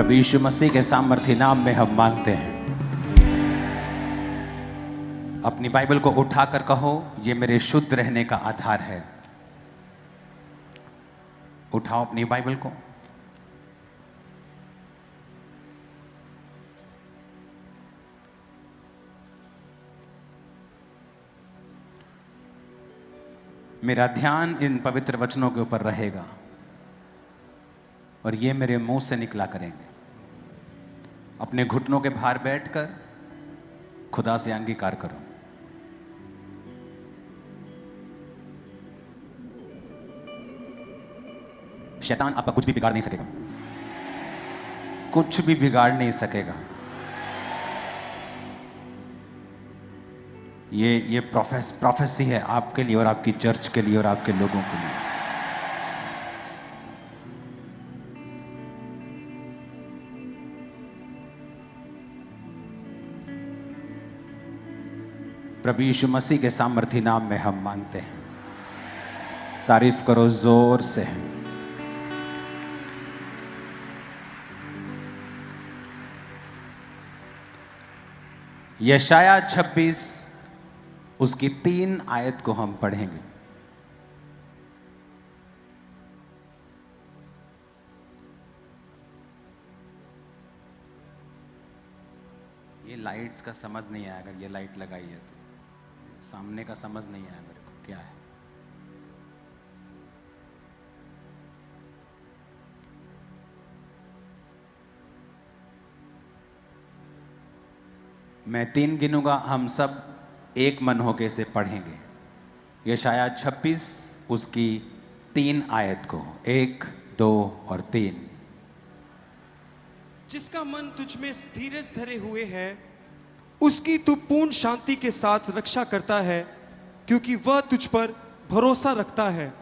प्रभु यीशु मसीह के सामर्थी नाम में हम मांगते हैं। अपनी बाइबल को उठाकर कहो, ये मेरे शुद्ध रहने का आधार है। उठाओ अपनी बाइबल को। मेरा ध्यान इन पवित्र वचनों के ऊपर रहेगा और ये मेरे मुंह से निकला करेंगे। अपने घुटनों के भार बैठकर खुदा से अंगीकार करो। शैतान आपका कुछ भी बिगाड़ नहीं सकेगा, कुछ भी बिगाड़ नहीं सकेगा। ये प्रोफेसी है आपके लिए और आपकी चर्च के लिए और आपके लोगों के लिए। प्रभु यीशु मसीह के सामर्थी नाम में हम मांगते हैं। तारीफ करो जोर से। यशाया 26 उसकी 3 आयत को हम पढ़ेंगे। ये लाइट्स का समझ नहीं आया, अगर ये लाइट लगाई है तो सामने का समझ नहीं आया मेरे को क्या है। मैं 3 गिनूंगा, हम सब एक मन होकर इसे पढ़ेंगे। यशाया 26 उसकी 3 आयत को, 1, 2 और 3। जिसका मन तुझ में धीरज धरे हुए है, उसकी तू पूर्ण शांति के साथ रक्षा करता है, क्योंकि वह तुझ पर भरोसा रखता है।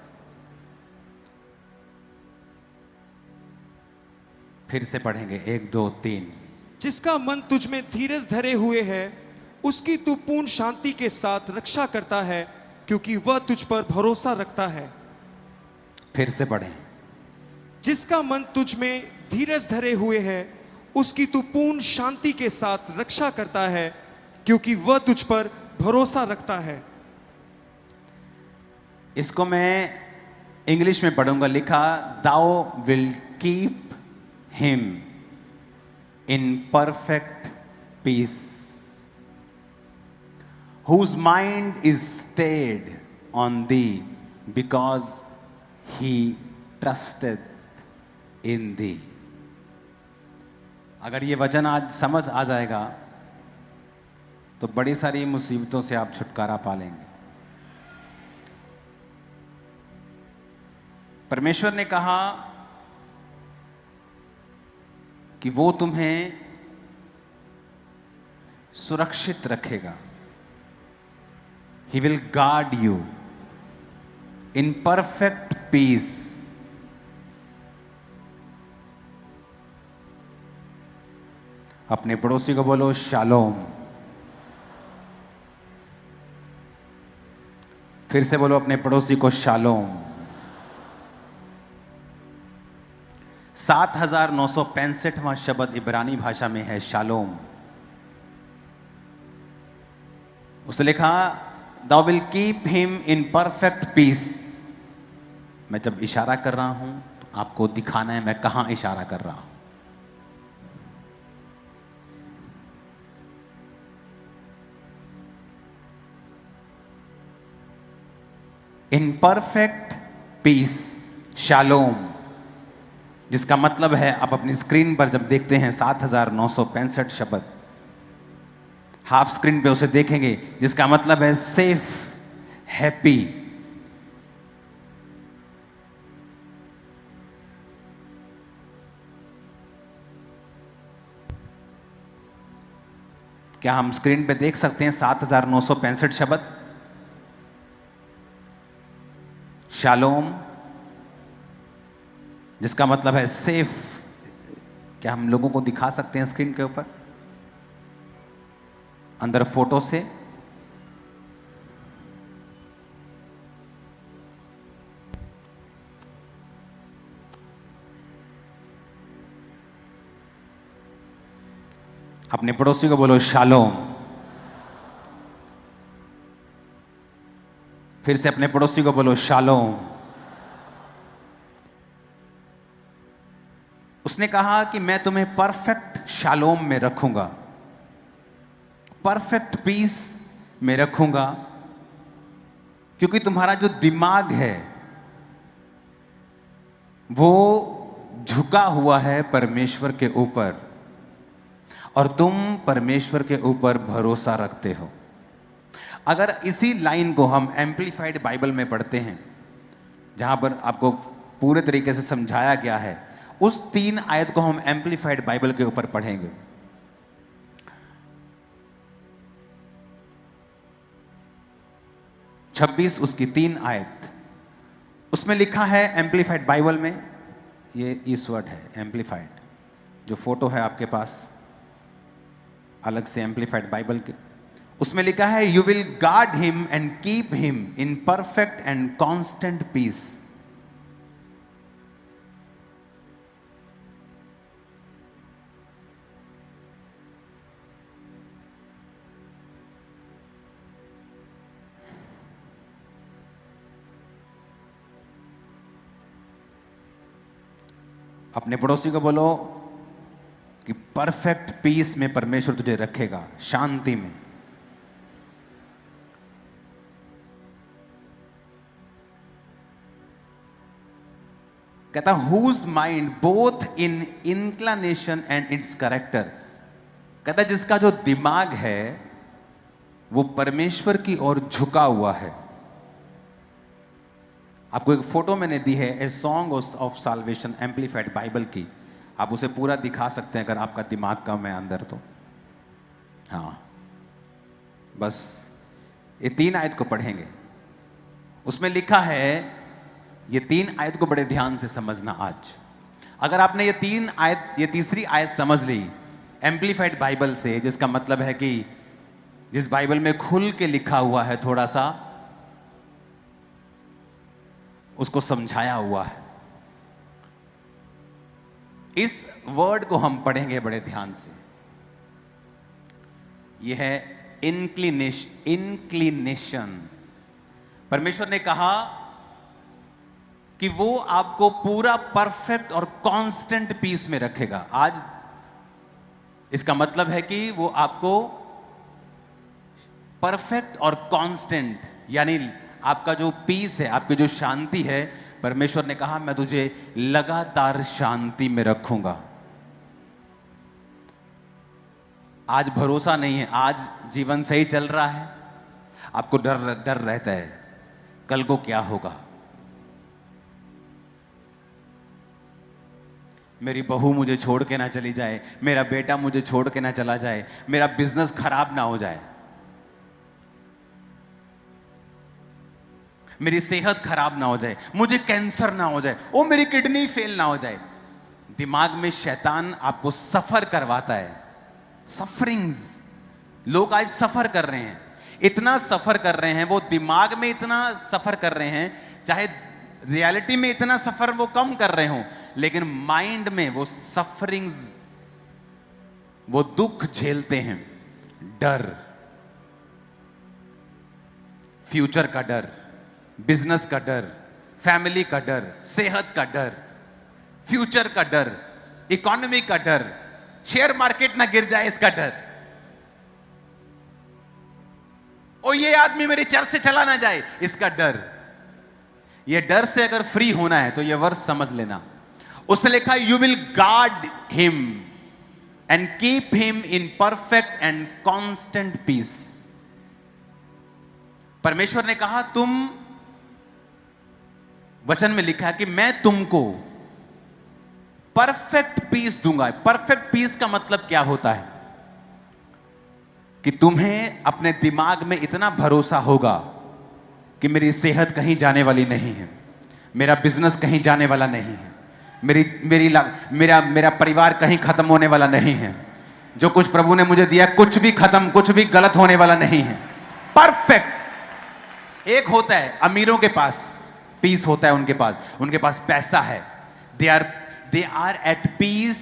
फिर से पढ़ेंगे, 1, 2, 3। जिसका मन तुझ में धीरज धरे हुए है, उसकी तू पूर्ण शांति के साथ रक्षा करता है, क्योंकि वह तुझ पर भरोसा रखता है। फिर से पढ़ें। जिसका मन तुझ में धीरज धरे हुए है, उसकी तू पूर्ण शांति के साथ रक्षा करता है, क्योंकि वह तुझ पर भरोसा रखता है। इसको मैं इंग्लिश में पढ़ूंगा। लिखा, thou will keep him in perfect peace, whose mind is stayed on thee, because he trusted in thee। अगर ये वचन आज समझ आ जाएगा तो बड़ी सारी मुसीबतों से आप छुटकारा पा लेंगे। परमेश्वर ने कहा कि वो तुम्हें सुरक्षित रखेगा। He will guard you in perfect peace। अपने पड़ोसी को बोलो शालोम। फिर से बोलो अपने पड़ोसी को शालोम। 7965वां शब्द इब्रानी भाषा में है शालोम। उसे लिखा, Thou will keep him in perfect peace। मैं जब इशारा कर रहा हूं तो आपको दिखाना है मैं कहां इशारा कर रहा हूं। इन परफेक्ट पीस, शालोम, जिसका मतलब है आप अपनी स्क्रीन पर जब देखते हैं 7965 शब्द, हाफ स्क्रीन पे उसे देखेंगे, जिसका मतलब है सेफ, हैप्पी। क्या हम स्क्रीन पे देख सकते हैं 7965 शब्द? शालोम, जिसका मतलब है सेफ। क्या हम लोगों को दिखा सकते हैं स्क्रीन के ऊपर अंदर फोटो से? अपने पड़ोसी को बोलो शालोम। फिर से अपने पड़ोसी को बोलो शालोम। उसने कहा कि मैं तुम्हें परफेक्ट शालोम में रखूंगा, परफेक्ट पीस में रखूंगा, क्योंकि तुम्हारा जो दिमाग है वो झुका हुआ है परमेश्वर के ऊपर और तुम परमेश्वर के ऊपर भरोसा रखते हो। अगर इसी लाइन को हम एम्पलीफाइड बाइबल में पढ़ते हैं, जहां पर आपको पूरे तरीके से समझाया गया है, उस 3 आयत को हम एम्पलीफाइड बाइबल के ऊपर पढ़ेंगे। छब्बीस उसकी 3 आयत, उसमें लिखा है एम्पलीफाइड बाइबल में, ये इस वर्ड है एम्पलीफाइड, जो फोटो है आपके पास अलग से एम्पलीफाइड बाइबल के, उसमें लिखा है you will guard him and keep him in perfect and constant peace. अपने पड़ोसी को बोलो कि परफेक्ट पीस में परमेश्वर तुझे रखेगा, शांति में। कहता whose mind both in inclination and its character. कहता जिसका जो दिमाग है वो परमेश्वर की ओर झुका हुआ है। आपको एक फोटो मैंने दी है, a song of solvation amplified Bible की, आप उसे पूरा दिखा सकते हैं अगर आपका दिमाग कम है अंदर तो। हाँ, बस ये 3 आयत को पढ़ेंगे। उसमें लिखा है, ये 3 आयत को बड़े ध्यान से समझना आज। अगर आपने ये 3 आयत, ये तीसरी आयत समझ ली एम्पलीफाइड बाइबल से, जिसका मतलब है कि जिस बाइबल में खुल के लिखा हुआ है, थोड़ा सा उसको समझाया हुआ है, इस वर्ड को हम पढ़ेंगे बड़े ध्यान से। यह है इंक्लिनेशन। परमेश्वर ने कहा कि वो आपको पूरा परफेक्ट और कांस्टेंट पीस में रखेगा। आज इसका मतलब है कि वो आपको परफेक्ट और कांस्टेंट, यानी आपका जो पीस है, आपकी जो शांति है, परमेश्वर ने कहा मैं तुझे लगातार शांति में रखूंगा। आज भरोसा नहीं है, आज जीवन सही चल रहा है, आपको डर रहता है कल को क्या होगा, मेरी बहू मुझे छोड़ के ना चली जाए, मेरा बेटा मुझे छोड़ के ना चला जाए, मेरा बिजनेस खराब ना हो जाए, मेरी सेहत खराब ना हो जाए, मुझे कैंसर ना हो जाए, ओ मेरी किडनी फेल ना हो जाए। दिमाग में शैतान आपको सफर करवाता है। सफरिंग्स, लोग आज सफर कर रहे हैं, इतना सफर कर रहे हैं, वो दिमाग में इतना सफर कर रहे हैं, चाहे रियलिटी में इतना सफर वो कम कर रहे हो, लेकिन माइंड में वो सफरिंग्स, वो दुख झेलते हैं। डर, फ्यूचर का डर, बिजनेस का डर, फैमिली का डर, सेहत का डर, फ्यूचर का डर, इकोनॉमी का डर, शेयर मार्केट ना गिर जाए इसका डर, और ये आदमी मेरे चर्च से चला ना जाए इसका डर। ये डर से अगर फ्री होना है तो ये वर्ष समझ लेना। उसने लिखा you will guard him and keep him in perfect and constant peace. परमेश्वर ने कहा, तुम, वचन में लिखा है कि मैं तुमको परफेक्ट पीस दूंगा। परफेक्ट पीस का मतलब क्या होता है? कि तुम्हें अपने दिमाग में इतना भरोसा होगा कि मेरी सेहत कहीं जाने वाली नहीं है, मेरा बिजनेस कहीं जाने वाला नहीं है, मेरा परिवार कहीं खत्म होने वाला नहीं है, जो कुछ प्रभु ने मुझे दिया कुछ भी खत्म, कुछ भी गलत होने वाला नहीं है। परफेक्ट। एक होता है अमीरों के पास पीस होता है, उनके पास पैसा है, they are at peace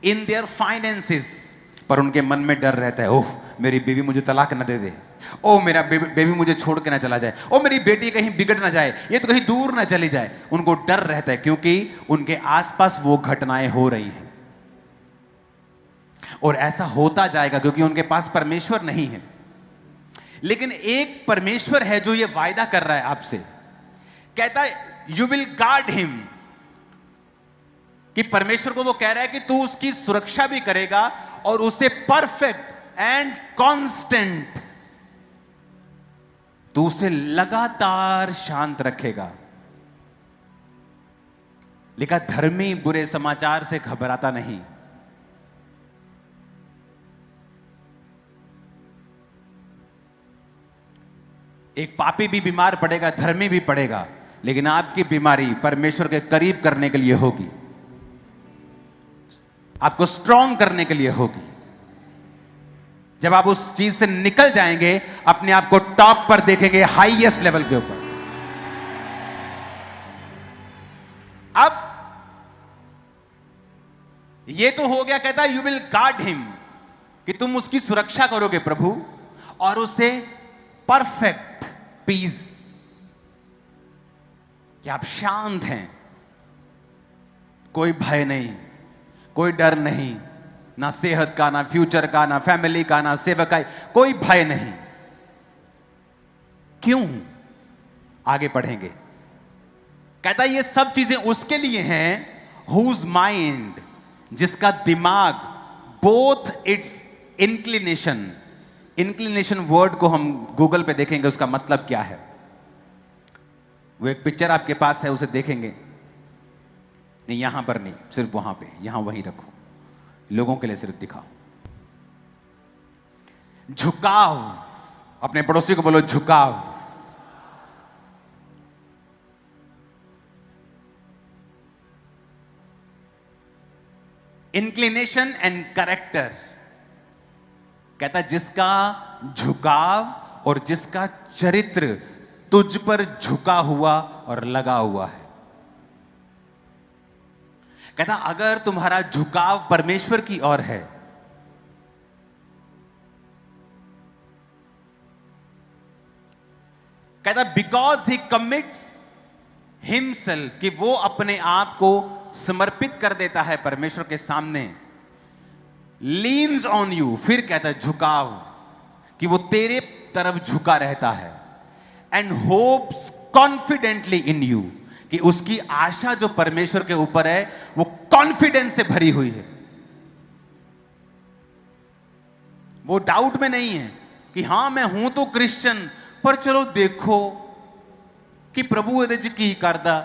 in their finances, पर उनके मन में डर रहता है, ओह मेरी बीवी मुझे तलाक न दे दे, ओ मेरा बेबी मुझे छोड़ के ना चला जाए, ओ मेरी बेटी कहीं बिगड़ ना जाए, ये तो कहीं दूर ना चली जाए। उनको डर रहता है क्योंकि उनके आसपास वो घटनाएं हो रही हैं। और ऐसा होता जाएगा क्योंकि उनके पास परमेश्वर नहीं है। लेकिन एक परमेश्वर है जो ये वायदा कर रहा है आपसे, कहता है यू विल गार्ड हिम, कि परमेश्वर को वो कह रहा है कि तू उसकी सुरक्षा भी करेगा और उसे परफेक्ट एंड कांस्टेंट, तू उसे लगातार शांत रखेगा। लिखा धर्मी बुरे समाचार से घबराता नहीं। एक पापी भी बीमार पड़ेगा, धर्मी भी पड़ेगा, लेकिन आपकी बीमारी परमेश्वर के करीब करने के लिए होगी, आपको स्ट्रांग करने के लिए होगी। जब आप उस चीज से निकल जाएंगे, अपने आप को टॉप पर देखेंगे, हाईएस्ट लेवल के ऊपर। अब ये तो हो गया, कहता है यू विल गार्ड हिम, कि तुम उसकी सुरक्षा करोगे प्रभु, और उसे परफेक्ट पीस, कि आप शांत हैं, कोई भय नहीं, कोई डर नहीं, ना सेहत का, ना फ्यूचर का, ना फैमिली का, ना सेवक का, कोई भय नहीं। क्यों? आगे पढ़ेंगे। कहता है ये सब चीजें उसके लिए हैं हुज माइंड, जिसका दिमाग, both it's inclination, inclination word को हम गूगल पे देखेंगे उसका मतलब क्या है। वो एक पिक्चर आपके पास है, उसे देखेंगे। नहीं यहां पर नहीं, सिर्फ वहां पे, यहां वहीं रखो, लोगों के लिए सिर्फ दिखाओ। झुकाव, अपने पड़ोसी को बोलो झुकाव। इंक्लिनेशन एंड कैरेक्टर, कहता जिसका झुकाव और जिसका चरित्र तुझ पर झुका हुआ और लगा हुआ है। कहता अगर तुम्हारा झुकाव परमेश्वर की ओर है, कहता बिकॉज ही कमिट्स हिमसेल्फ, कि वो अपने आप को समर्पित कर देता है परमेश्वर के सामने, लीन्स ऑन यू, फिर कहता है झुकाव, कि वो तेरे तरफ झुका रहता है, and hopes confidently in you, कि उसकी आशा जो परमेश्वर के ऊपर है वो कॉन्फिडेंस से भरी हुई है। वो डाउट में नहीं है कि हां मैं हूं तो क्रिश्चियन, पर चलो देखो कि प्रभु ਇਹਦੇ ਚ ਕੀ ਕਰਦਾ,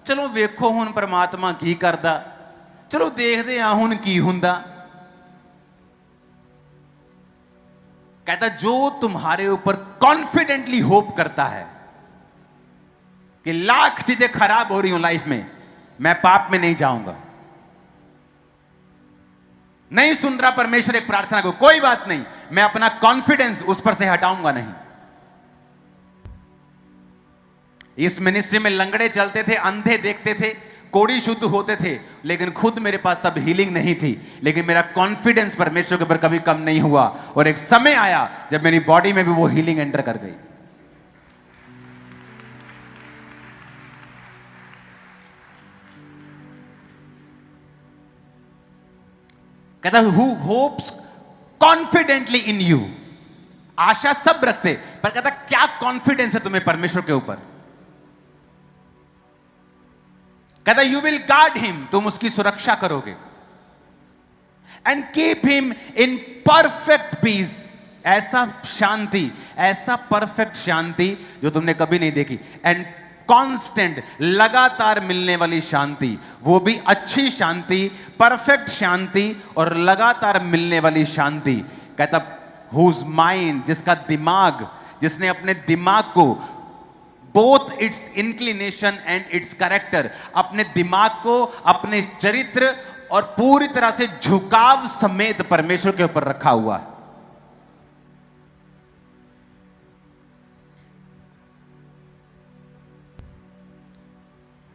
ਚਲੋ ਵੇਖੋ ਹੁਣ परमात्मा ਕੀ ਕਰਦਾ, ਚਲੋ ਦੇਖਦੇ ਆ ਹੁਣ ਕੀ ਹੁੰਦਾ। कहता जो तुम्हारे ऊपर कॉन्फिडेंटली होप करता है कि लाख चीजें खराब हो रही हो लाइफ में, मैं पाप में नहीं जाऊंगा, नहीं सुन रहा परमेश्वर एक प्रार्थना को, कोई बात नहीं, मैं अपना कॉन्फिडेंस उस पर से हटाऊंगा नहीं। इस मिनिस्ट्री में लंगड़े चलते थे, अंधे देखते थे, कोड़ी शुद्ध होते थे, लेकिन खुद मेरे पास तब हीलिंग नहीं थी, लेकिन मेरा कॉन्फिडेंस परमेश्वर के ऊपर कभी कम नहीं हुआ, और एक समय आया जब मेरी बॉडी में भी वो हीलिंग एंटर कर गई। कहता who hopes confidently in you, आशा सब रखते, पर कहता क्या कॉन्फिडेंस है तुम्हें परमेश्वर के ऊपर। कहता यू विल गार्ड हिम, तुम उसकी सुरक्षा करोगे, and keep him in perfect peace, ऐसा शांति, ऐसा परफेक्ट शांति जो तुमने कभी नहीं देखी, एंड कांस्टेंट, लगातार मिलने वाली शांति, वो भी अच्छी शांति, परफेक्ट शांति और लगातार मिलने वाली शांति। कहता हुज माइंड, जिसका दिमाग, जिसने अपने दिमाग को, both it's inclination and its character, अपने दिमाग को, अपने चरित्र और पूरी तरह से झुकाव समेत परमेश्वर के ऊपर रखा हुआ है।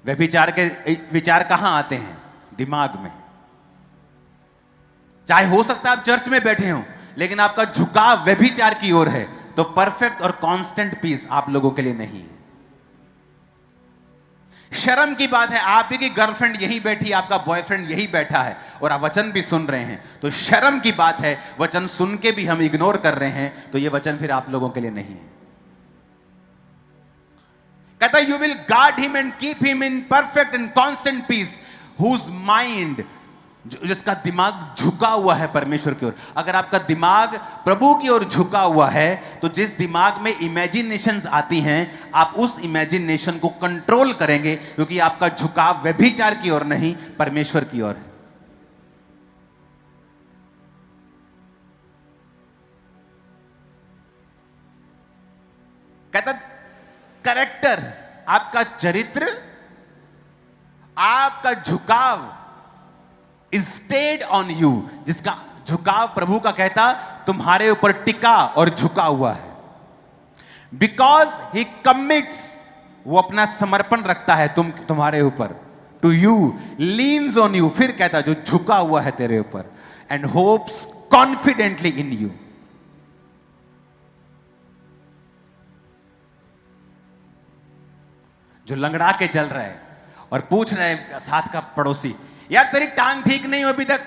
व्यभिचार के विचार कहां आते हैं? दिमाग में। चाहे हो सकता है आप चर्च में बैठे हो, लेकिन आपका झुकाव व्यभिचार की ओर है, तो परफेक्ट और कांस्टेंट पीस आप लोगों के लिए नहीं है। शर्म की बात है, आप ही की गर्लफ्रेंड यहीं बैठी, आपका बॉयफ्रेंड यहीं बैठा है और आप वचन भी सुन रहे हैं, तो शर्म की बात है, वचन सुन के भी हम इग्नोर कर रहे हैं, तो यह वचन फिर आप लोगों के लिए नहीं है। कहता है, you will guard him and keep him in perfect and constant peace whose mind, जिसका दिमाग झुका हुआ है परमेश्वर की ओर। अगर आपका दिमाग प्रभु की ओर झुका हुआ है, तो जिस दिमाग में इमेजिनेशंस आती हैं, आप उस इमेजिनेशन को कंट्रोल करेंगे, क्योंकि आपका झुकाव व्यभिचार की ओर नहीं, परमेश्वर की ओर है। कहता कैरेक्टर, आपका चरित्र, आपका झुकाव स्टेड ऑन यू, जिसका झुकाव प्रभु का कहता तुम्हारे ऊपर टिका और झुका हुआ है। बिकॉज ही कमिट्स, वो अपना समर्पण रखता है तुम्हारे ऊपर, to you, leans on you, फिर कहता जो झुका हुआ है तेरे ऊपर, and hopes confidently in you. जो लंगड़ा के चल रहा है और पूछ रहे हैं साथ का पड़ोसी, यार तेरी टांग ठीक नहीं हो अभी तक,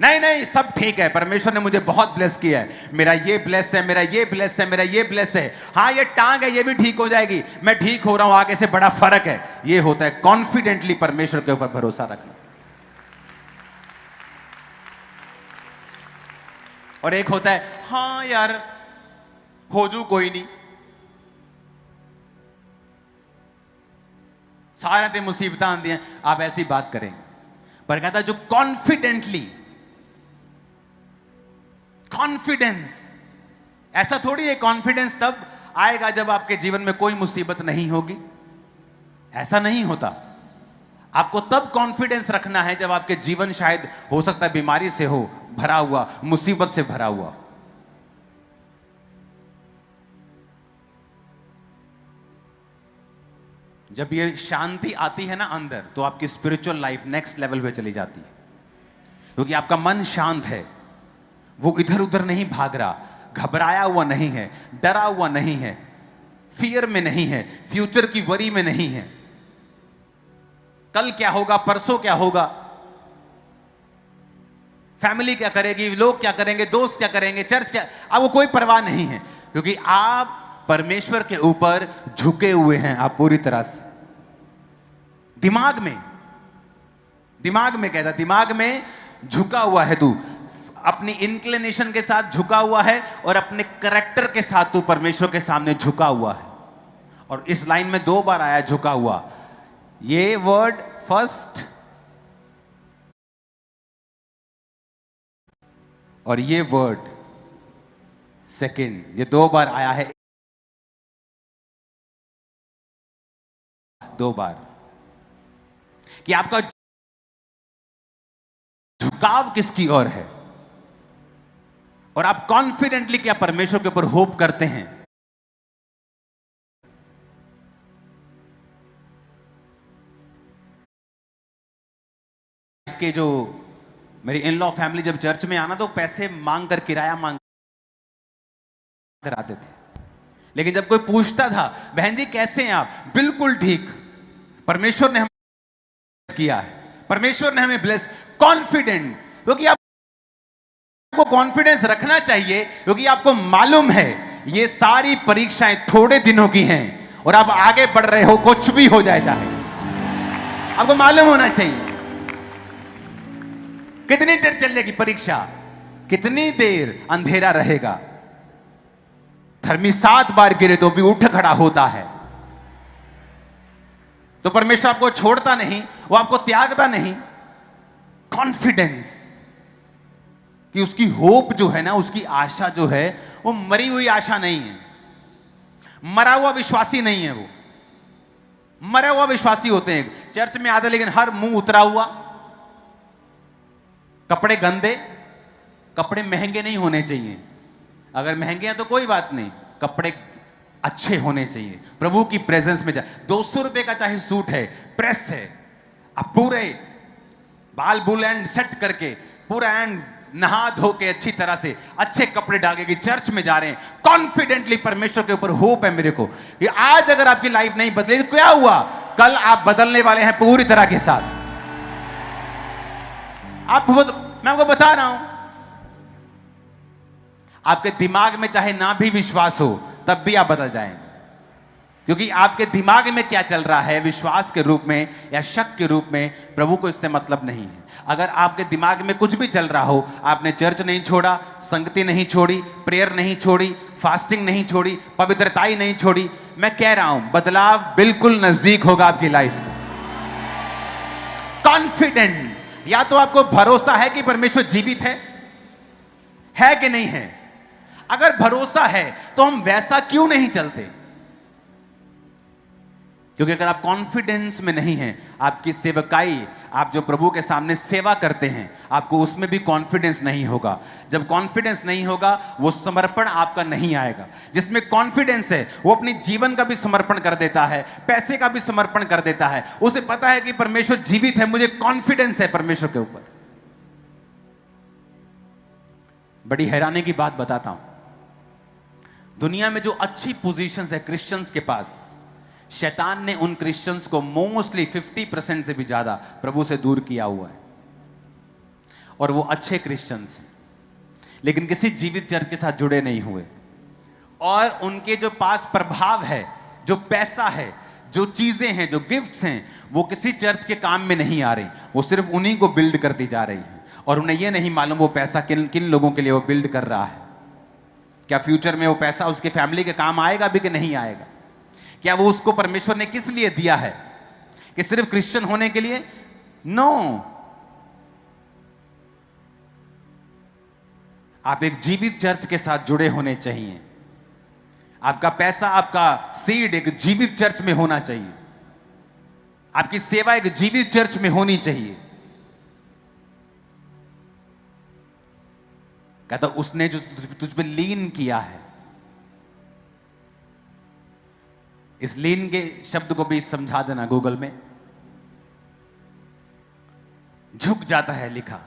नहीं नहीं सब ठीक है, परमेश्वर ने मुझे बहुत ब्लेस किया है, मेरा ये ब्लेस है, मेरा ये ब्लेस है, मेरा ये ब्लेस है, हाँ ये टांग है ये भी ठीक हो जाएगी, मैं ठीक हो रहा हूं, आगे से बड़ा फर्क है। ये होता है कॉन्फिडेंटली परमेश्वर के ऊपर भरोसा रखना। और एक होता है, हाँ यार हो जू कोई नहीं, सारा दिन मुसीबत आती हैं, आप ऐसी बात करेंगे। पर कहता जो कॉन्फिडेंटली, कॉन्फिडेंस, ऐसा थोड़ी है कॉन्फिडेंस तब आएगा जब आपके जीवन में कोई मुसीबत नहीं होगी, ऐसा नहीं होता। आपको तब कॉन्फिडेंस रखना है जब आपके जीवन शायद हो सकता है बीमारी से हो भरा हुआ, मुसीबत से भरा हुआ। जब ये शांति आती है ना अंदर, तो आपकी स्पिरिचुअल लाइफ नेक्स्ट लेवल पे चली जाती है, क्योंकि आपका मन शांत है, वो इधर उधर नहीं भाग रहा, घबराया हुआ नहीं है, डरा हुआ नहीं है, फियर में नहीं है, फ्यूचर की वरी में नहीं है, कल क्या होगा, परसों क्या होगा, फैमिली क्या करेगी, लोग क्या करेंगे, दोस्त क्या करेंगे, चर्च क्या, आपको कोई परवाह नहीं है, क्योंकि आप परमेश्वर के ऊपर झुके हुए हैं। आप पूरी तरह से दिमाग में कहता, दिमाग में झुका हुआ है तू, अपनी इंक्लिनेशन के साथ झुका हुआ है और अपने कैरेक्टर के साथ तू परमेश्वर के सामने झुका हुआ है। और इस लाइन में 2 बार आया झुका हुआ, ये वर्ड फर्स्ट और ये वर्ड सेकंड, ये 2 बार आया है, 2 बार, कि आपका झुकाव किसकी ओर है और आप कॉन्फिडेंटली क्या परमेश्वर के ऊपर होप करते हैं। के जो मेरी इन लॉ फैमिली जब चर्च में आना तो पैसे मांग कर, किराया मांग कर आते थे, लेकिन जब कोई पूछता था बहन जी कैसे हैं आप, बिल्कुल ठीक, परमेश्वर ने हमें किया है, परमेश्वर ने हमें ब्लेस, कॉन्फिडेंट, क्योंकि आपको कॉन्फिडेंस रखना चाहिए, क्योंकि आपको मालूम है ये सारी परीक्षाएं थोड़े दिनों की हैं और आप आगे बढ़ रहे हो, कुछ भी हो जाए चाहे, आपको मालूम होना चाहिए कितनी देर चलेगी परीक्षा, कितनी देर अंधेरा रहेगा। धर्मी 7 बार गिरे तो भी उठ खड़ा होता है। तो परमेश्वर आपको छोड़ता नहीं, वो आपको त्यागता नहीं। कॉन्फिडेंस कि उसकी होप जो है ना, उसकी आशा जो है वो मरी हुई आशा नहीं है, मरा हुआ विश्वासी नहीं है। वो मरा हुआ विश्वासी होते हैं, चर्च में आते लेकिन हर मुंह उतरा हुआ, कपड़े गंदे, कपड़े महंगे नहीं होने चाहिए, अगर महंगे हैं तो कोई बात नहीं, कपड़े अच्छे होने चाहिए, प्रभु की प्रेजेंस में जा। 200 रुपए का चाहे सूट है, प्रेस है, आप पूरे बाल बुल एंड सेट करके पूरा एंड नहा धो के अच्छी तरह से अच्छे कपड़े डाल के चर्च में जा रहे हैं, कॉन्फिडेंटली परमेश्वर के ऊपर होप है मेरे को कि आज अगर आपकी लाइफ नहीं बदली तो क्या हुआ, कल आप बदलने वाले हैं पूरी तरह के साथ। मैं आपको बता रहा हूं, आपके दिमाग में चाहे ना भी विश्वास हो तब भी आप बदल जाएंगे, क्योंकि आपके दिमाग में क्या चल रहा है, विश्वास के रूप में या शक के रूप में, प्रभु को इससे मतलब नहीं है। अगर आपके दिमाग में कुछ भी चल रहा हो, आपने चर्च नहीं छोड़ा, संगति नहीं छोड़ी, प्रेयर नहीं छोड़ी, फास्टिंग नहीं छोड़ी, पवित्रताई नहीं छोड़ी, मैं कह रहा हूं बदलाव बिल्कुल नजदीक होगा आपकी लाइफ में। कॉन्फिडेंट, या तो आपको भरोसा है कि परमेश्वर जीवित है कि नहीं है। अगर भरोसा है तो हम वैसा क्यों नहीं चलते, क्योंकि अगर आप कॉन्फिडेंस में नहीं हैं, आपकी सेवकाई, आप जो प्रभु के सामने सेवा करते हैं, आपको उसमें भी कॉन्फिडेंस नहीं होगा। जब कॉन्फिडेंस नहीं होगा, वो समर्पण आपका नहीं आएगा। जिसमें कॉन्फिडेंस है वो अपनी जीवन का भी समर्पण कर देता है, पैसे का भी समर्पण कर देता है। उसे पता है कि परमेश्वर जीवित है, मुझे कॉन्फिडेंस है परमेश्वर के ऊपर। बड़ी हैरानी की बात बताता हूं, दुनिया में जो अच्छी पोजीशंस है क्रिश्चियंस के पास, शैतान ने उन क्रिश्चियंस को मोस्टली 50% से भी ज्यादा प्रभु से दूर किया हुआ है। और वो अच्छे क्रिश्चियंस हैं, लेकिन किसी जीवित चर्च के साथ जुड़े नहीं हुए, और उनके जो पास प्रभाव है, जो पैसा है, जो चीजें हैं, जो गिफ्ट्स हैं, वो किसी चर्च के काम में नहीं आ रही। वो सिर्फ उन्हीं को बिल्ड करती जा रही है, और उन्हें यह नहीं मालूम वो पैसा किन किन लोगों के लिए वो बिल्ड कर रहा है। क्या फ्यूचर में वो पैसा उसके फैमिली के काम आएगा भी कि नहीं आएगा? क्या वो उसको परमेश्वर ने किस लिए दिया है, कि सिर्फ क्रिश्चियन होने के लिए? नो। आप एक जीवित चर्च के साथ जुड़े होने चाहिए। आपका पैसा, आपका सीड एक जीवित चर्च में होना चाहिए। आपकी सेवा एक जीवित चर्च में होनी चाहिए। कहता उसने जो तुझ पे लीन किया है, इस लीन के शब्द को भी समझा देना गूगल में। झुक जाता है लिखा,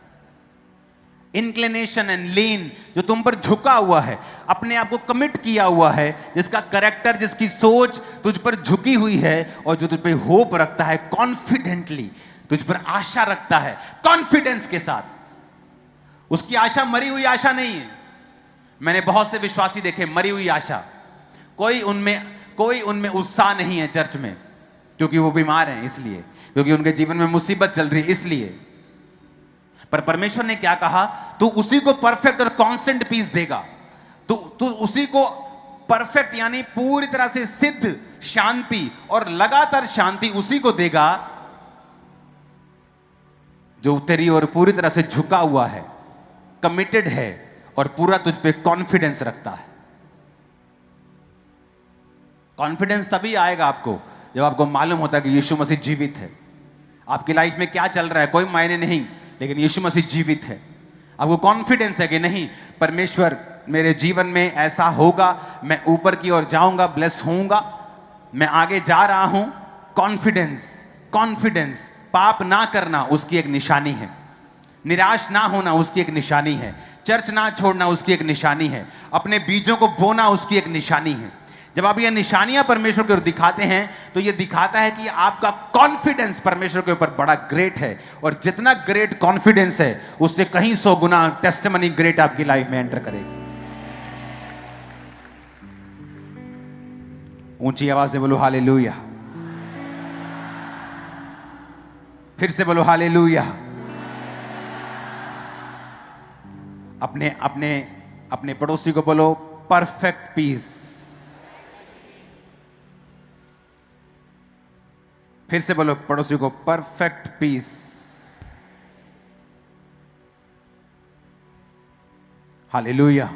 इंक्लिनेशन एंड लीन, जो तुम पर झुका हुआ है, अपने आप को कमिट किया हुआ है, जिसका कैरेक्टर, जिसकी सोच तुझ पर झुकी हुई है, और जो तुझ पे होप रखता है, कॉन्फिडेंटली तुझ पर आशा रखता है, कॉन्फिडेंस के साथ। उसकी आशा मरी हुई आशा नहीं है। मैंने बहुत से विश्वासी देखे, मरी हुई आशा। कोई उनमें उत्साह नहीं है चर्च में, क्योंकि वो बीमार हैं, इसलिए, क्योंकि उनके जीवन में मुसीबत चल रही है, इसलिए। पर परमेश्वर ने क्या कहा? तू उसी को परफेक्ट और कांस्टेंट पीस देगा। तू उसी को परफेक्ट, यानी पूरी तरह से सिद्ध शांति और लगातार शांति उसी को देगा जो तेरी ओर पूरी तरह से झुका हुआ है, कमिटेड है, और पूरा तुझ पे कॉन्फिडेंस रखता है। कॉन्फिडेंस तभी आएगा आपको जब आपको मालूम होता है कि यीशु मसीह जीवित है। आपकी लाइफ में क्या चल रहा है कोई मायने नहीं, लेकिन यीशु मसीह जीवित है। आपको कॉन्फिडेंस है कि नहीं, परमेश्वर मेरे जीवन में ऐसा होगा, मैं ऊपर की ओर जाऊंगा, ब्लेस होऊंगा, मैं आगे जा रहा हूं। कॉन्फिडेंस। पाप ना करना उसकी एक निशानी है, निराश ना होना उसकी एक निशानी है, चर्च ना छोड़ना उसकी एक निशानी है, अपने बीजों को बोना उसकी एक निशानी है। जब आप ये निशानियां परमेश्वर को दिखाते हैं, तो ये दिखाता है कि आपका कॉन्फिडेंस परमेश्वर के ऊपर बड़ा ग्रेट है, और जितना ग्रेट कॉन्फिडेंस है, उससे कहीं 100 गुना टेस्टिमनी ग्रेट आपकी लाइफ में एंटर करेगी। ऊंची आवाज से बोलो हालेलुया। फिर से बोलो हालेलुया। अपने पड़ोसी को बोलो परफेक्ट पीस। फिर से बोलो पड़ोसी को परफेक्ट पीस। हालेलुया।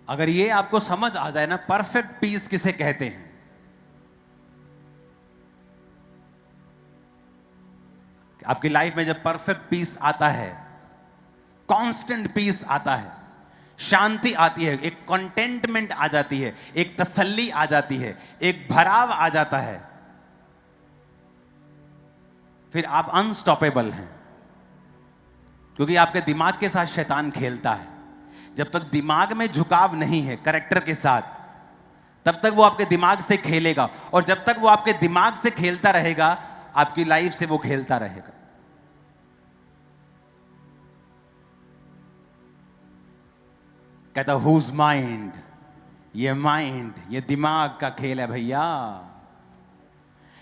अगर ये आपको समझ आ जाए ना, परफेक्ट पीस किसे कहते हैं, आपकी लाइफ में जब परफेक्ट पीस आता है, कांस्टेंट पीस आता है, शांति आती है, एक कंटेंटमेंट आ जाती है, एक तसल्ली आ जाती है, एक भराव आ जाता है, फिर आप अनस्टॉपेबल हैं, क्योंकि आपके दिमाग के साथ शैतान खेलता है। जब तक दिमाग में झुकाव नहीं है कैरेक्टर के साथ, तब तक वो आपके दिमाग से खेलेगा, और जब तक वो आपके दिमाग से खेलता रहेगा, आपकी लाइफ से वो खेलता रहेगा। कहता हुज माइंड, ये दिमाग का खेल है भैया।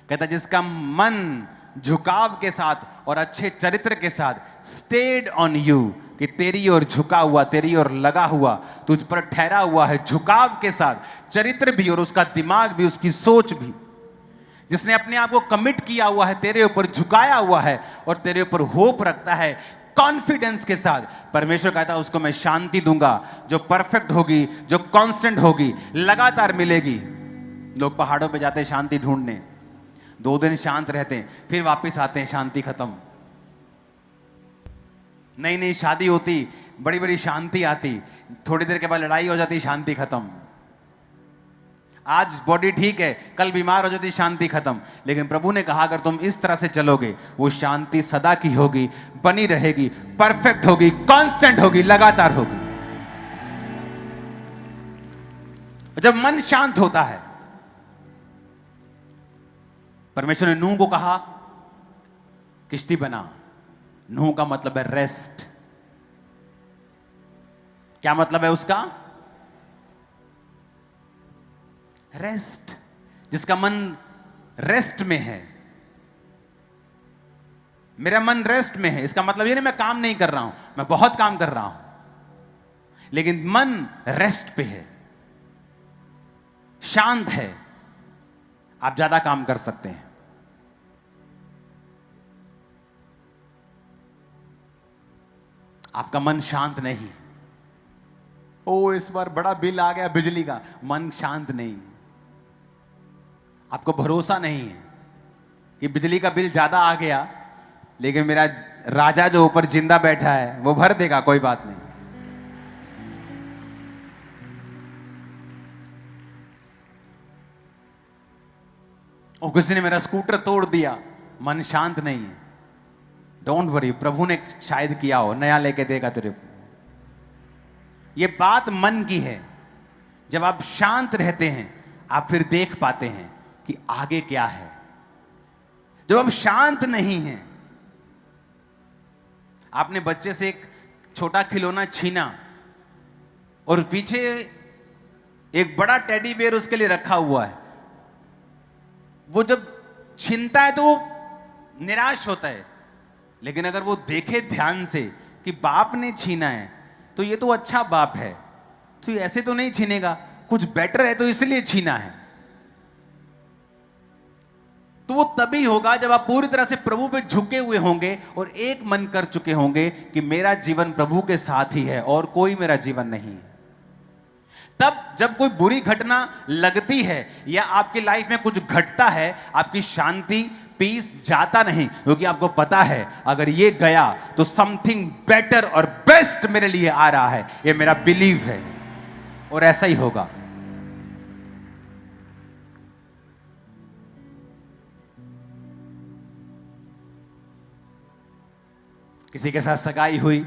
कहता जिसका मन झुकाव के साथ और अच्छे चरित्र के साथ स्टेड ऑन यू, कि तेरी ओर झुका हुआ, तेरी ओर लगा हुआ, तुझ पर ठहरा हुआ है, झुकाव के साथ, चरित्र भी और उसका दिमाग भी, उसकी सोच भी, जिसने अपने आप को कमिट किया हुआ है, तेरे ऊपर झुकाया हुआ है और तेरे ऊपर होप रखता है कॉन्फिडेंस के साथ। परमेश्वर कहता है उसको मैं शांति दूंगा, जो परफेक्ट होगी, जो कांस्टेंट होगी, लगातार मिलेगी। लोग पहाड़ों पे जाते हैं शांति ढूंढने, 2 दिन शांत रहते हैं, फिर वापस आते हैं, शांति खत्म। नई नई शादी होती, बड़ी बड़ी शांति आती, थोड़ी देर के बाद लड़ाई हो जाती, शांति खत्म। आज बॉडी ठीक है, कल बीमार हो जाती, शांति खत्म। लेकिन प्रभु ने कहा अगर तुम इस तरह से चलोगे, वो शांति सदा की होगी, बनी रहेगी, परफेक्ट होगी, कांस्टेंट होगी, लगातार होगी। जब मन शांत होता है, परमेश्वर ने नूह को कहा किश्ती बना। नूह का मतलब है रेस्ट। क्या मतलब है उसका? रेस्ट। जिसका मन रेस्ट में है, मेरा मन रेस्ट में है, इसका मतलब ये नहीं मैं काम नहीं कर रहा हूं, मैं बहुत काम कर रहा हूं, लेकिन मन रेस्ट पे है, शांत है, आप ज्यादा काम कर सकते हैं। आपका मन शांत नहीं, ओ इस बार बड़ा बिल आ गया बिजली का, मन शांत नहीं। आपको भरोसा नहीं है कि बिजली का बिल ज्यादा आ गया, लेकिन मेरा राजा जो ऊपर जिंदा बैठा है वो भर देगा, कोई बात नहीं। ओ किसी ने मेरा स्कूटर तोड़ दिया, मन शांत नहीं है। डोंट वरी, प्रभु ने शायद किया हो, नया लेके देगा तेरे को। ये बात मन की है। जब आप शांत रहते हैं, आप फिर देख पाते हैं कि आगे क्या है। जब आप शांत नहीं हैं, आपने बच्चे से एक छोटा खिलौना छीना और पीछे एक बड़ा टेडी बेयर उसके लिए रखा हुआ है, वो जब छीनता है तो वो निराश होता है। लेकिन अगर वो देखे ध्यान से कि बाप ने छीना है, तो ये तो अच्छा बाप है, तो ये ऐसे तो नहीं छीनेगा, कुछ बेटर है तो इसलिए छीना है। तो वो तभी होगा जब आप पूरी तरह से प्रभु पे झुके हुए होंगे और एक मन कर चुके होंगे कि मेरा जीवन प्रभु के साथ ही है और कोई मेरा जीवन नहीं है। तब जब कोई बुरी घटना लगती है या आपकी लाइफ में कुछ घटता है, आपकी शांति, पीस जाता नहीं, क्योंकि आपको पता है अगर ये गया तो समथिंग बेटर और बेस्ट मेरे लिए आ रहा है, ये मेरा बिलीव है और ऐसा ही होगा। किसी के साथ सगाई हुई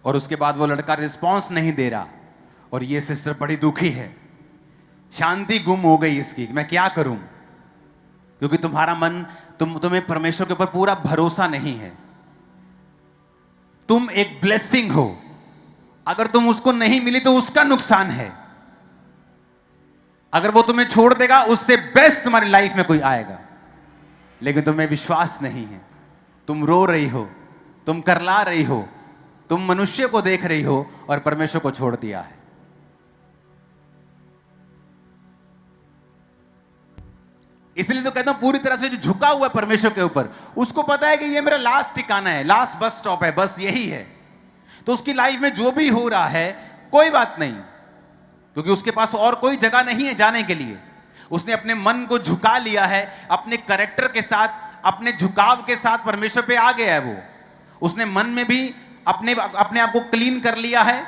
और उसके बाद वो लड़का रिस्पॉन्स नहीं दे रहा और ये सिस्टर बड़ी दुखी है, शांति गुम हो गई इसकी, मैं क्या करूं? क्योंकि तुम्हारा मन, तुम्हें परमेश्वर के ऊपर पूरा भरोसा नहीं है। तुम एक ब्लेसिंग हो, अगर तुम उसको नहीं मिली तो उसका नुकसान है। अगर वो तुम्हें छोड़ देगा, उससे बेस्ट तुम्हारी लाइफ में कोई आएगा। लेकिन तुम्हें विश्वास नहीं है, तुम रो रही हो, तुम करला रही हो, तुम मनुष्य को देख रही हो और परमेश्वर को छोड़ दिया है। इसलिए तो कहता हूं पूरी तरह से जो झुका हुआ है परमेश्वर के ऊपर, उसको पता है कि ये मेरा लास्ट ठिकाना है, लास्ट बस स्टॉप है, बस यही है। तो उसकी लाइफ में जो भी हो रहा है कोई बात नहीं, क्योंकि उसके पास और कोई जगह नहीं है जाने के लिए। उसने अपने मन को झुका लिया है, अपने कैरेक्टर के साथ, अपने झुकाव के साथ परमेश्वर पे आ गया है। वो उसने मन में भी अपने आप को क्लीन कर लिया है,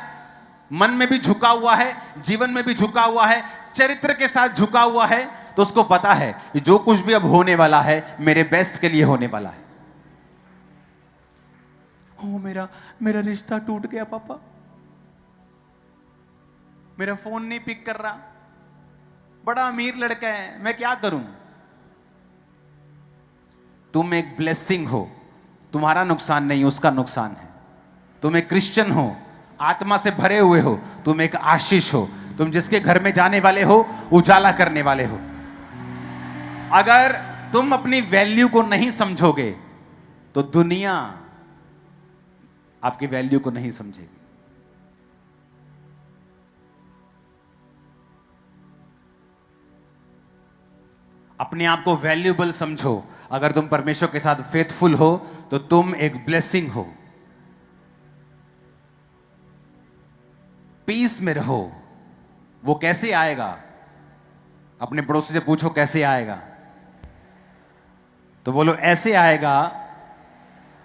मन में भी झुका हुआ है, जीवन में भी झुका हुआ है, चरित्र के साथ झुका हुआ है, तो उसको पता है कि जो कुछ भी अब होने वाला है मेरे बेस्ट के लिए होने वाला है। ओ मेरा मेरा रिश्ता टूट गया पापा, मेरा फोन नहीं पिक कर रहा, बड़ा अमीर लड़का है, मैं क्या करूं? तुम एक ब्लेसिंग हो, तुम्हारा नुकसान नहीं उसका नुकसान है। तुम एक क्रिश्चियन हो, आत्मा से भरे हुए हो, तुम एक आशीष हो। तुम जिसके घर में जाने वाले हो उजाला करने वाले हो। अगर तुम अपनी वैल्यू को नहीं समझोगे तो दुनिया आपकी वैल्यू को नहीं समझेगी। अपने आप को वैल्यूएबल समझो। अगर तुम परमेश्वर के साथ फेथफुल हो तो तुम एक ब्लेसिंग हो। पीस में रहो। वो कैसे आएगा? अपने पड़ोसी से पूछो कैसे आएगा, तो बोलो ऐसे आएगा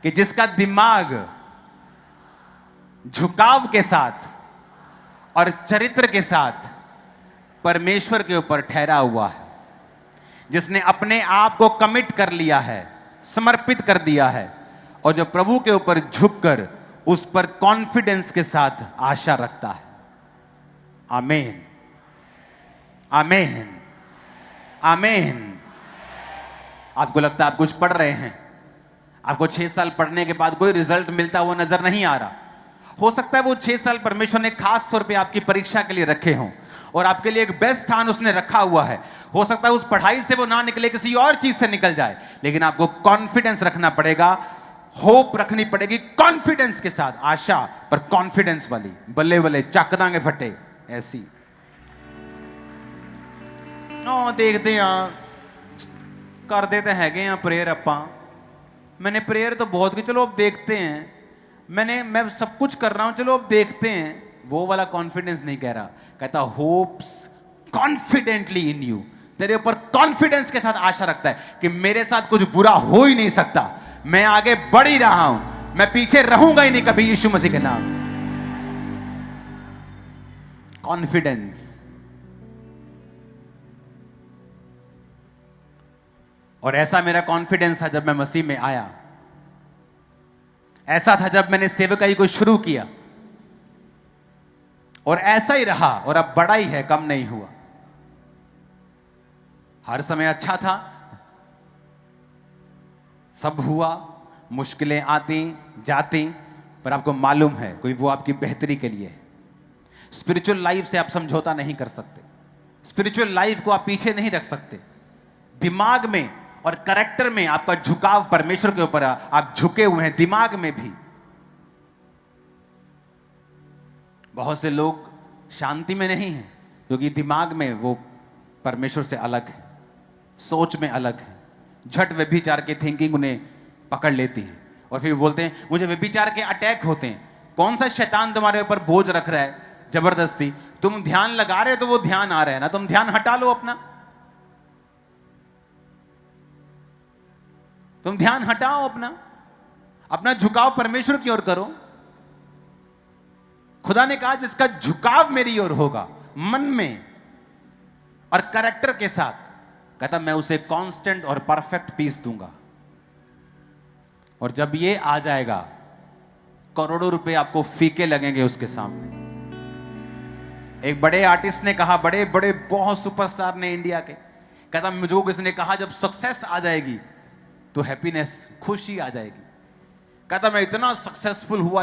कि जिसका दिमाग झुकाव के साथ और चरित्र के साथ परमेश्वर के ऊपर ठहरा हुआ है, जिसने अपने आप को कमिट कर लिया है, समर्पित कर दिया है, और जो प्रभु के ऊपर झुककर उस पर कॉन्फिडेंस के साथ आशा रखता है। आमीन, आमीन, आमीन। आपको लगता है आप कुछ पढ़ रहे हैं, आपको 6 साल पढ़ने के बाद कोई रिजल्ट मिलता हुआ नजर नहीं आ रहा। हो सकता है वो 6 साल परमेश्वर ने खास तौर पे आपकी परीक्षा के लिए रखे हों और आपके लिए एक बेस्ट स्थान उसने रखा हुआ है। हो सकता है उस पढ़ाई से वो ना निकले, किसी और चीज से निकल जाए, लेकिन आपको कॉन्फिडेंस रखना पड़ेगा, होप रखनी पड़ेगी कॉन्फिडेंस के साथ। आशा पर कॉन्फिडेंस वाली, बल्ले बल्ले चक दांगे फटे ऐसी। देखते हैं, कर देते हैं प्रेयर। अपा मैंने प्रेयर तो बहुत की, चलो अब देखते हैं। मैं सब कुछ कर रहा हूं, चलो अब देखते हैं। वो वाला कॉन्फिडेंस नहीं कह रहा, कहता होप्स कॉन्फिडेंटली इन यू। तेरे ऊपर कॉन्फिडेंस के साथ आशा रखता है कि मेरे साथ कुछ बुरा हो ही नहीं सकता, मैं आगे बढ़ ही रहा हूं, मैं पीछे रहूंगा ही नहीं कभी यीशु मसीह के नाम। कॉन्फिडेंस। और ऐसा मेरा कॉन्फिडेंस था जब मैं मसीह में आया, ऐसा था जब मैंने सेवकाई को शुरू किया, और ऐसा ही रहा, और अब बड़ा ही है, कम नहीं हुआ। हर समय अच्छा था, सब हुआ, मुश्किलें आती जाती, पर आपको मालूम है कोई वो आपकी बेहतरी के लिए है। स्पिरिचुअल लाइफ से आप समझौता नहीं कर सकते, स्पिरिचुअल लाइफ को आप पीछे नहीं रख सकते। दिमाग में और कैरेक्टर में आपका झुकाव परमेश्वर के ऊपर, आप झुके हुए हैं दिमाग में भी। बहुत से लोग शांति में नहीं हैं क्योंकि दिमाग में वो परमेश्वर से अलग है, सोच में अलग है। झट व्यभिचार के थिंकिंग उन्हें पकड़ लेती है और फिर बोलते हैं मुझे व्यभिचार के अटैक होते हैं। कौन सा शैतान तुम्हारे ऊपर बोझ रख रहा है जबरदस्ती? तुम ध्यान लगा रहे हो तो वो ध्यान आ रहा है ना, तुम ध्यान हटा लो अपना, तुम ध्यान हटाओ अपना झुकाव परमेश्वर की ओर करो। खुदा ने कहा जिसका झुकाव मेरी ओर होगा मन में और कैरेक्टर के साथ, कहता मैं उसे कांस्टेंट और परफेक्ट पीस दूंगा। और जब ये आ जाएगा, करोड़ों रुपए आपको फीके लगेंगे उसके सामने। एक बड़े आर्टिस्ट ने कहा, बड़े बड़े बहुत सुपरस्टार ने इंडिया के, कहता मुझे किसी ने कहा जब सक्सेस आ जाएगी तो हैप्पीनेस, खुशी आ जाएगी। कहता मैं इतना सक्सेसफुल हुआ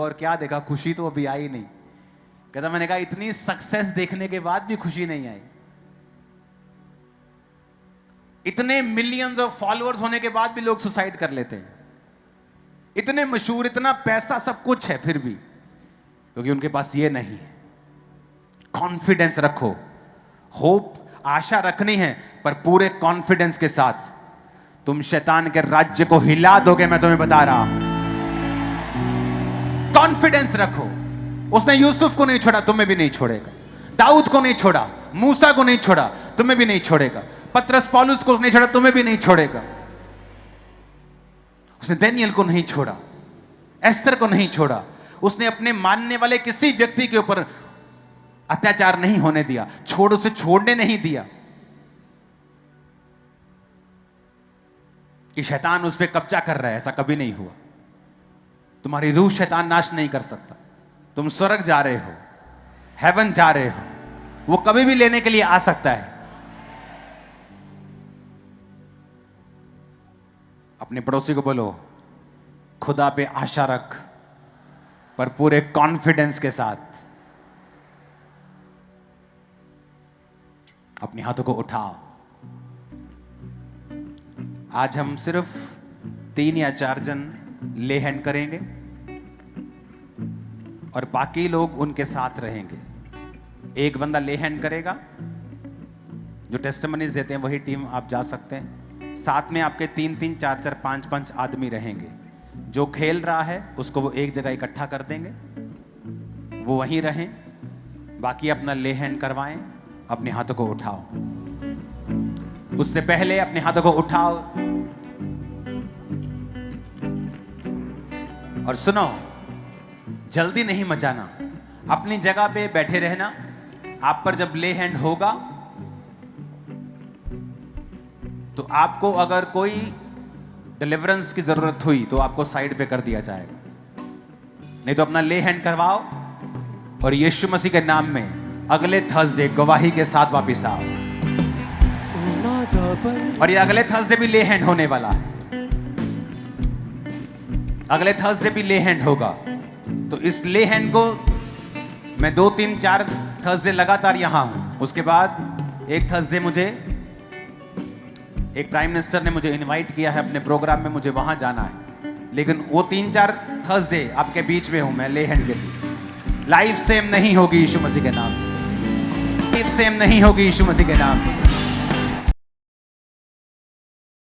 और क्या देखा, खुशी तो अभी आई नहीं। कहता मैंने कहा इतनी सक्सेस देखने के बाद भी खुशी नहीं आई, इतने मिलियंस ऑफ फॉलोअर्स होने के बाद भी लोग सुसाइड कर लेते हैं, इतने मशहूर, इतना पैसा, सब कुछ है, फिर भी क्योंकि उनके पास ये नहीं है। कॉन्फिडेंस रखो, होप, आशा रखनी है, पर पूरे कॉन्फिडेंस के साथ तुम शैतान के राज्य को हिला दोगे, मैं तुम्हें बता रहा हूं। कॉन्फिडेंस रखो। उसने यूसुफ को नहीं छोड़ा, तुम्हें भी नहीं छोड़ेगा। दाऊद को नहीं छोड़ा, मूसा को नहीं छोड़ा, तुम्हें भी नहीं छोड़ेगा। पतरस पौलुस को नहीं छोड़ा, तुम्हें भी नहीं छोड़ेगा। उसने दानियल को नहीं छोड़ा, एस्तर को नहीं छोड़ा। उसने अपने मानने वाले किसी व्यक्ति के ऊपर अत्याचार नहीं होने दिया, उसे छोड़ने नहीं दिया। कि शैतान उस पर कब्जा कर रहा है, ऐसा कभी नहीं हुआ। तुम्हारी रूह शैतान नाश नहीं कर सकता। तुम स्वर्ग जा रहे हो, हेवन जा रहे हो, वो कभी भी लेने के लिए आ सकता है। अपने पड़ोसी को बोलो, खुदा पे आशा रख, पर पूरे कॉन्फिडेंस के साथ। अपने हाथों को उठाओ। आज हम सिर्फ 3 या 4 जन ले हैंड करेंगे और बाकी लोग उनके साथ रहेंगे। एक बंदा ले हैंड करेगा, जो टेस्टिमनीज देते हैं वही टीम आप जा सकते हैं। साथ में आपके 3-3, 4-4, 5-5 आदमी रहेंगे। जो खेल रहा है उसको वो एक जगह इकट्ठा कर देंगे, वो वहीं रहें। बाकी अपना ले हैंड करवाएं। अपने हाथों को उठाओ। उससे पहले अपने हाथों को उठाओ और सुनो, जल्दी नहीं मचाना, अपनी जगह पे बैठे रहना। आप पर जब ले हैंड होगा तो आपको अगर कोई डिलीवरेंस की जरूरत हुई तो आपको साइड पे कर दिया जाएगा। नहीं तो अपना ले हैंड करवाओ और यीशु मसीह के नाम में अगले थर्सडे गवाही के साथ वापस आओ। और ये अगले थर्सडे भी ले हैंड होने वाला है। अगले थर्सडे भी ले हैंड होगा। तो इस ले हैंड को मैं 2, 3, 4 थर्सडे लगातार यहां हूं। उसके बाद एक थर्सडे मुझे एक प्राइम मिनिस्टर ने मुझे इनवाइट किया है अपने प्रोग्राम में, मुझे वहां जाना है। लेकिन वो 3-4 थर्सडे आपके बीच में हूं मैं ले हैंड के लिए। लाइफ सेम नहीं होगी यीशु मसीह के नाम। लाइफ सेम नहीं होगी यीशु मसीह के नाम।